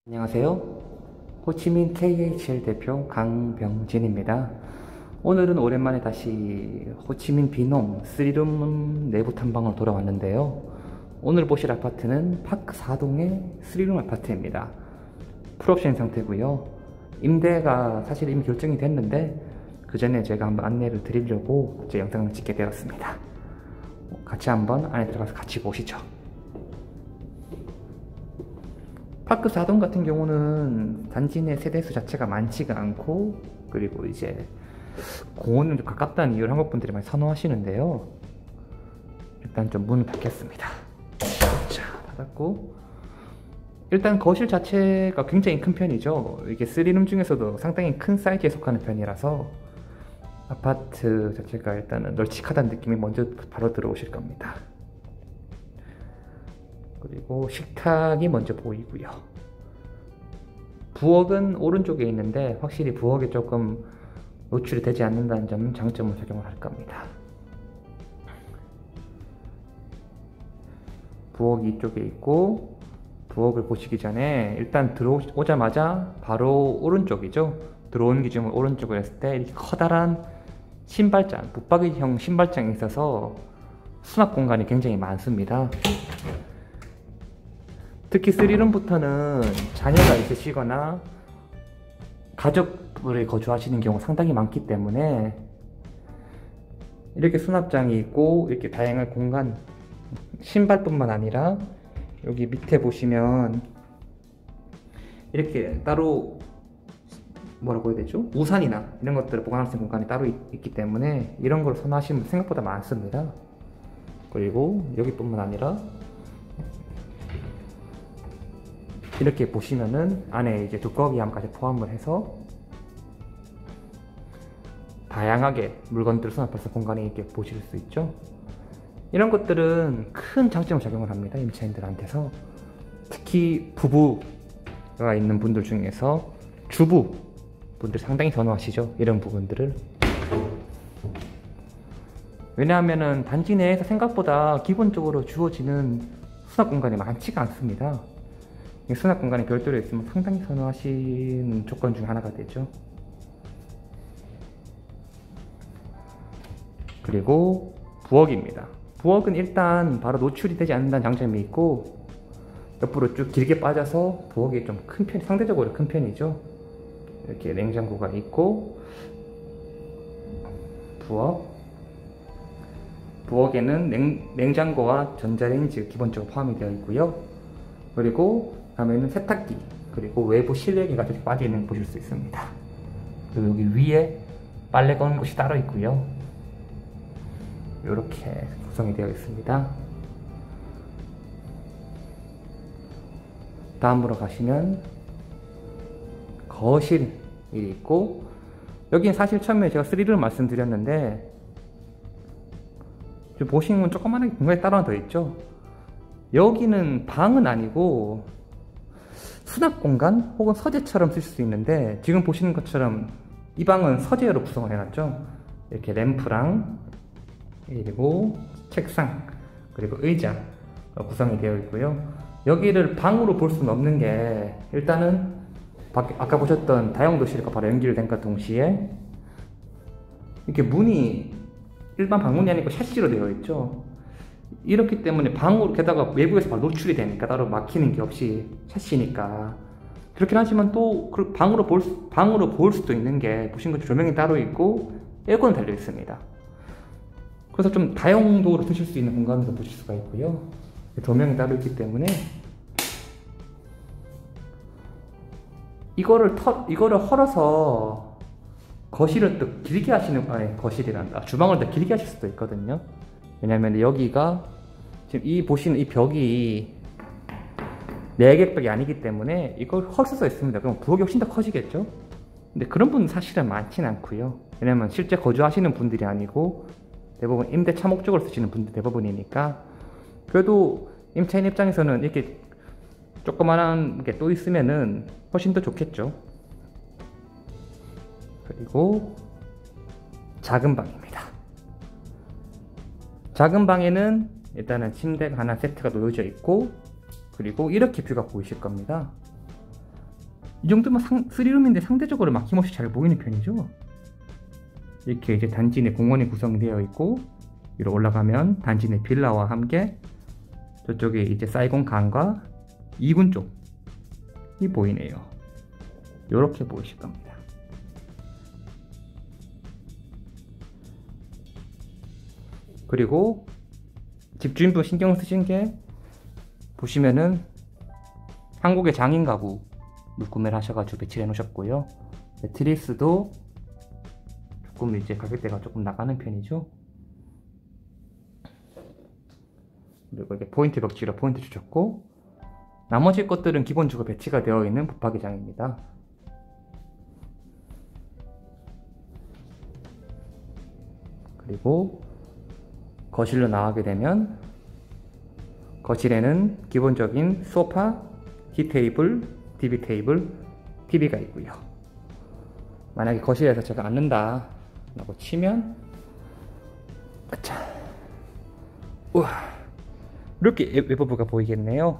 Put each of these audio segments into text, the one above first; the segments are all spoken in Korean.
안녕하세요. 호치민 KHL 대표 강병진입니다. 오늘은 오랜만에 다시 호치민 비놈 3룸 내부 탐방으로 돌아왔는데요. 오늘 보실 아파트는 파크 4동의 3룸 아파트입니다. 풀옵션 상태고요. 임대가 사실 이미 결정이 됐는데 그 전에 제가 한번 안내를 드리려고 제 영상을 찍게 되었습니다. 같이 한번 안에 들어가서 같이 보시죠. 파크 4동 같은 경우는 단지 내 세대수 자체가 많지가 않고, 그리고 이제 공원은 좀 가깝다는 이유를 한국분들이 많이 선호하시는데요. 일단 좀 문을 닫겠습니다. 자, 닫았고, 일단 거실 자체가 굉장히 큰 편이죠. 이게 3룸 중에서도 상당히 큰 사이즈에 속하는 편이라서 아파트 자체가 일단은 널찍하다는 느낌이 먼저 바로 들어오실 겁니다. 그리고 식탁이 먼저 보이고요. 부엌은 오른쪽에 있는데 확실히 부엌에 조금 노출이 되지 않는다는 점은 장점을 적용을 할 겁니다. 부엌이 이쪽에 있고, 부엌을 보시기 전에 일단 들어오자마자 바로 오른쪽이죠. 들어오는 기준으로 오른쪽을 했을 때 이렇게 커다란 신발장, 붙박이형 신발장이 있어서 수납 공간이 굉장히 많습니다. 특히 3룸부터는 자녀가 있으시거나 가족분이 거주하시는 경우 상당히 많기 때문에 이렇게 수납장이 있고, 이렇게 다양한 공간, 신발뿐만 아니라 여기 밑에 보시면 이렇게 따로 뭐라고 해야 되죠? 우산이나 이런 것들을 보관할 수 있는 공간이 따로 있기 때문에 이런 걸 선호하시는 분 생각보다 많습니다. 그리고 여기뿐만 아니라 이렇게 보시면은 안에 이제 두꺼비함까지 포함을 해서 다양하게 물건들을 수납할 수 있는 공간이 이렇게 보실 수 있죠. 이런 것들은 큰 장점을 작용을 합니다, 임차인들한테서. 특히 부부가 있는 분들 중에서 주부 분들 상당히 선호하시죠, 이런 부분들을. 왜냐하면은 단지 내에서 생각보다 기본적으로 주어지는 수납 공간이 많지가 않습니다. 수납 공간이 별도로 있으면 상당히 선호하시는 조건 중 하나가 되죠. 그리고 부엌입니다. 부엌은 일단 바로 노출이 되지 않는다는 장점이 있고, 옆으로 쭉 길게 빠져서 부엌이 좀 큰 편, 상대적으로 큰 편이죠. 이렇게 냉장고가 있고, 부엌에는 냉장고와 전자레인지 기본적으로 포함이 되어 있고요. 그리고 다음에는 세탁기, 그리고 외부 실외기가 이렇게 빠져있는 거 보실 수 있습니다. 그리고 여기 위에 빨래 거는 곳이 따로 있고요. 이렇게 구성이 되어 있습니다. 다음으로 가시면 거실이 있고, 여기는 사실 처음에 제가 3룸 말씀드렸는데 지금 보시면 조그마한 공간이 따로 하나 더 있죠. 여기는 방은 아니고 수납 공간 혹은 서재처럼 쓸 수 있는데, 지금 보시는 것처럼 이 방은 서재로 구성을 해놨죠. 이렇게 램프랑 그리고 책상 그리고 의자 구성이 되어 있고요. 여기를 방으로 볼 수는 없는 게, 일단은 아까 보셨던 다용도실과 바로 연결된과 동시에 이렇게 문이 일반 방문이 아니고 샤시로 되어 있죠. 이렇기 때문에 방으로, 게다가 외부에서 바로 노출이 되니까 따로 막히는 게 없이 샤시니까. 그렇긴 하지만 또 방으로 볼 수도 있는 게, 보신 것처럼 조명이 따로 있고 에어컨 달려 있습니다. 그래서 좀 다용도로 쓰실 수 있는 공간으로 보실 수가 있고요. 조명이 따로 있기 때문에 이거를 헐어서 거실을 또 길게 하시는, 거실이란다, 주방을 더 길게 하실 수도 있거든요. 왜냐면 여기가 지금 보시는 이 벽이 내객벽이 아니기 때문에 이걸 헐 수가 있습니다. 그럼 부엌이 훨씬 더 커지겠죠. 근데 그런 분은 사실은 많지는 않고요. 왜냐면 실제 거주하시는 분들이 아니고 대부분 임대차 목적으로 쓰시는 분들 대부분이니까. 그래도 임차인 입장에서는 이렇게 조그만한 게 또 있으면은 훨씬 더 좋겠죠. 그리고 작은 방입니다. 작은 방에는 일단은 침대가 하나 세트가 놓여져 있고, 그리고 이렇게 뷰가 보이실 겁니다. 이 정도면 3룸인데 상대적으로 막힘없이 잘 보이는 편이죠. 이렇게 이제 단지 내 공원이 구성되어 있고, 위로 올라가면 단지 내 빌라와 함께 저쪽에 이제 사이공 강과 2군 쪽이 보이네요. 이렇게 보이실 겁니다. 그리고 집주인분 신경 쓰신 게, 보시면은 한국의 장인 가구 구매를 하셔가지고 배치를 해 놓으셨고요. 매트리스도 조금 이제 가격대가 조금 나가는 편이죠. 그리고 이게 포인트 벽지로 포인트 주셨고, 나머지 것들은 기본적으로 배치가 되어 있는 붙박이장입니다. 그리고 거실로 나가게 되면, 거실에는 기본적인 소파, 티테이블, TV 테이블, TV가 있고요. 만약에 거실에서 제가 앉는다 라고 치면, 자, 우와, 이렇게 외부부가 보이겠네요.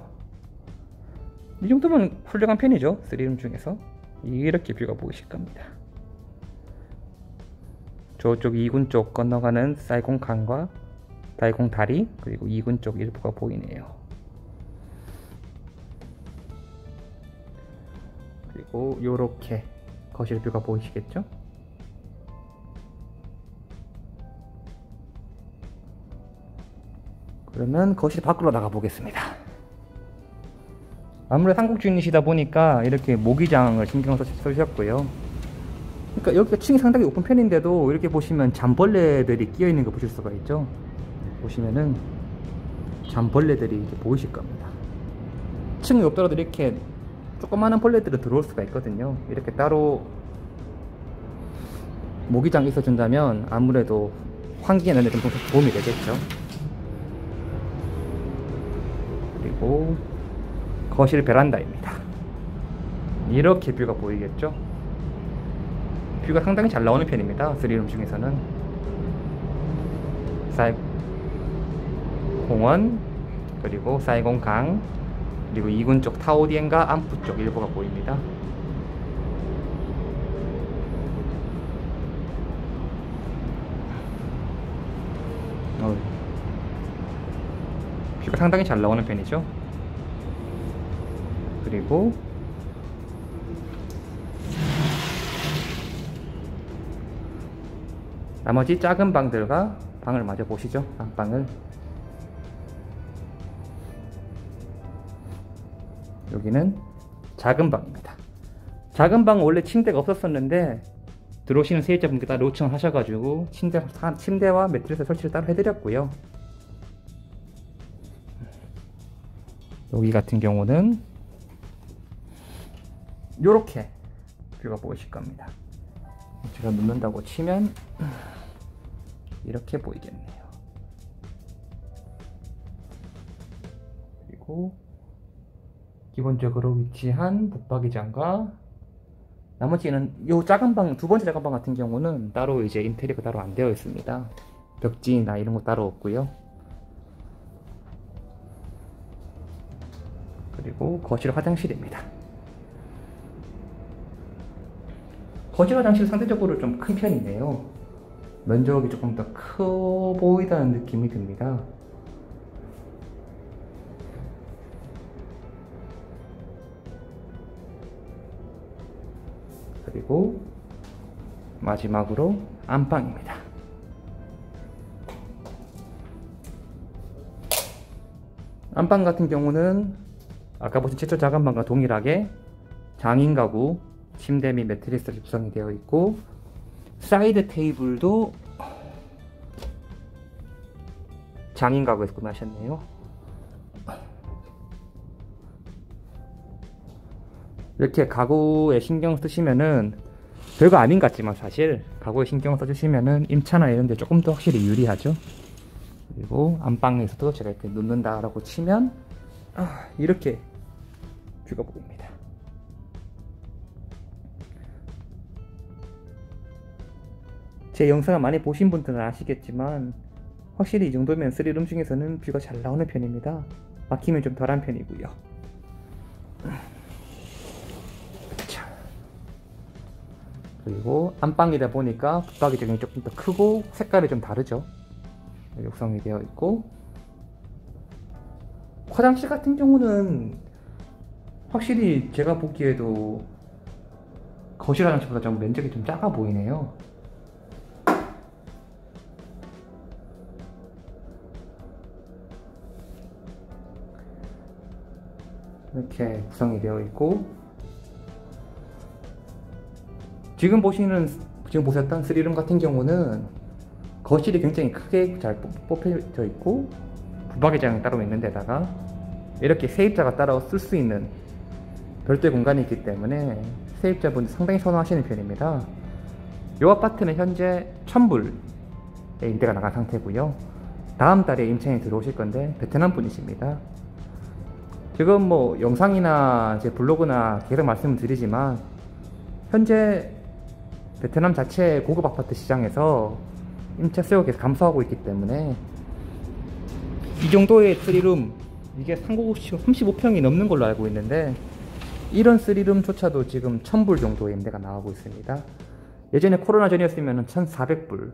이 정도면 훌륭한 편이죠. 3룸 중에서. 이렇게 뷰가 보이실 겁니다. 저쪽 2군 쪽 건너가는 사이공 강과 사이공 다리, 그리고 2군 쪽 일부가 보이네요. 그리고 요렇게 거실 뷰가 보이시겠죠? 그러면 거실 밖으로 나가 보겠습니다. 아무래도 한국 주인이시다 보니까 이렇게 모기장을 신경 쓰셨고요. 그러니까 여기가 층이 상당히 높은 편인데도 이렇게 보시면 잠벌레들이 끼어 있는 거 보실 수가 있죠. 보시면은 잠벌레들이 이렇게 보이실 겁니다. 층이 높더라도 이렇게 조그마한 벌레들은 들어올 수가 있거든요. 이렇게 따로 모기장이 있어준다면 아무래도 환기에는 좀 도움이 되겠죠. 그리고 거실 베란다입니다. 이렇게 뷰가 보이겠죠. 뷰가 상당히 잘 나오는 편입니다. 3룸 중에서는. 공원, 그리고 사이공 강, 그리고 2군 쪽 타오디엔과 안푸 쪽 일부가 보입니다. 뷰가 상당히 잘 나오는 편이죠. 그리고 나머지 작은 방들과 방을 마저 보시죠. 안방을. 여기는 작은 방입니다. 작은 방은 원래 침대가 없었었는데 들어오시는 세입자분께 따로 요청을 하셔가지고 침대와 매트리스 설치를 따로 해드렸고요. 여기 같은 경우는 요렇게 뷰가 보이실 겁니다. 제가 눕는다고 치면 이렇게 보이겠네요. 그리고 기본적으로 위치한 붙박이장과 나머지는 요 작은 방, 두 번째 작은 방 같은 경우는 따로 이제 인테리어가 따로 안 되어 있습니다. 벽지나 이런 거 따로 없고요. 그리고 거실 화장실입니다. 거실 화장실 상대적으로 좀 큰 편인데요. 면적이 조금 더 커 보이다는 느낌이 듭니다. 그리고 마지막으로 안방입니다. 안방 같은 경우는 아까 보신 최초 작은 방과 동일하게 장인 가구 침대 및 매트리스가 구성이 되어 있고, 사이드 테이블도 장인 가구에서 구매하셨네요. 이렇게 가구에 신경 쓰시면은 별거 아닌 것 같지만 사실 가구에 신경 써주시면은 임차나 이런 데 조금 더 확실히 유리하죠. 그리고 안방에서도 제가 이렇게 눕는다 라고 치면 이렇게 뷰가 보입니다. 제 영상을 많이 보신 분들은 아시겠지만 확실히 이 정도면 3룸 중에서는 뷰가 잘 나오는 편입니다. 막힘이 좀 덜한 편이고요. 그리고 안방이다 보니까 붙박이장이 조금 더 크고 색깔이 좀 다르죠. 여기 구성이 되어 있고, 화장실 같은 경우는 확실히 제가 보기에도 거실 화장실보다 좀 면적이 좀 작아 보이네요. 이렇게 구성이 되어 있고, 지금 보셨던 3룸 같은 경우는 거실이 굉장히 크게 잘 뽑혀져 있고, 붙박이장이 따로 있는 데다가 이렇게 세입자가 따로 쓸 수 있는 별도의 공간이 있기 때문에 세입자분이 상당히 선호하시는 편입니다. 이 아파트는 현재 1000불에 임대가 나간 상태고요. 다음 달에 임차인이 들어오실 건데 베트남 분이십니다. 지금 뭐 영상이나 제 블로그나 계속 말씀을 드리지만, 현재 베트남 자체 고급 아파트 시장에서 임차 수요가 계속 감소하고 있기 때문에 이 정도의 3룸, 이게 상고급식 35평이 넘는 걸로 알고 있는데, 이런 3룸조차도 지금 1000불 정도의 임대가 나오고 있습니다. 예전에 코로나 전이었으면 1400불,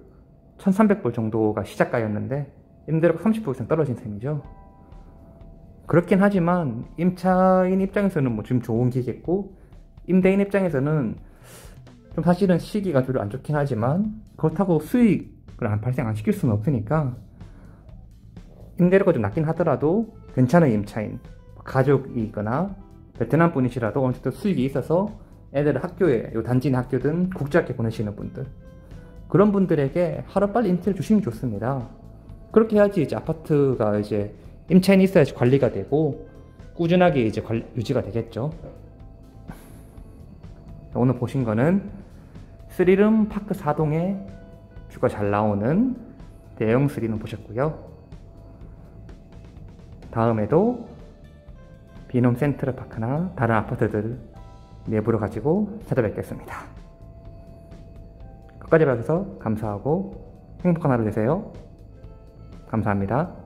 1300불 정도가 시작가였는데 임대료가 30% 이상 떨어진 셈이죠. 그렇긴 하지만 임차인 입장에서는 뭐 지금 좋은 기회겠고, 임대인 입장에서는 좀 사실은 시기가 별로 안 좋긴 하지만 그렇다고 수익을 발생 안 시킬 수는 없으니까, 임대료가 좀 낮긴 하더라도 괜찮은 임차인, 가족이거나 베트남 분이시라도 어느 정도 수익이 있어서 애들을 학교에, 요 단지 내 학교든 국제학교 보내시는 분들, 그런 분들에게 하루빨리 임대를 주시면 좋습니다. 그렇게 해야지 이제 아파트가 이제 임차인이 있어야지 관리가 되고 꾸준하게 이제 유지가 되겠죠. 오늘 보신 거는 3룸 파크 4동에 뷰가 잘 나오는 대형 3룸 보셨고요. 다음에도 비놈 센트럴 파크나 다른 아파트들 내부를 가지고 찾아뵙겠습니다. 끝까지 봐주셔서 감사하고 행복한 하루 되세요. 감사합니다.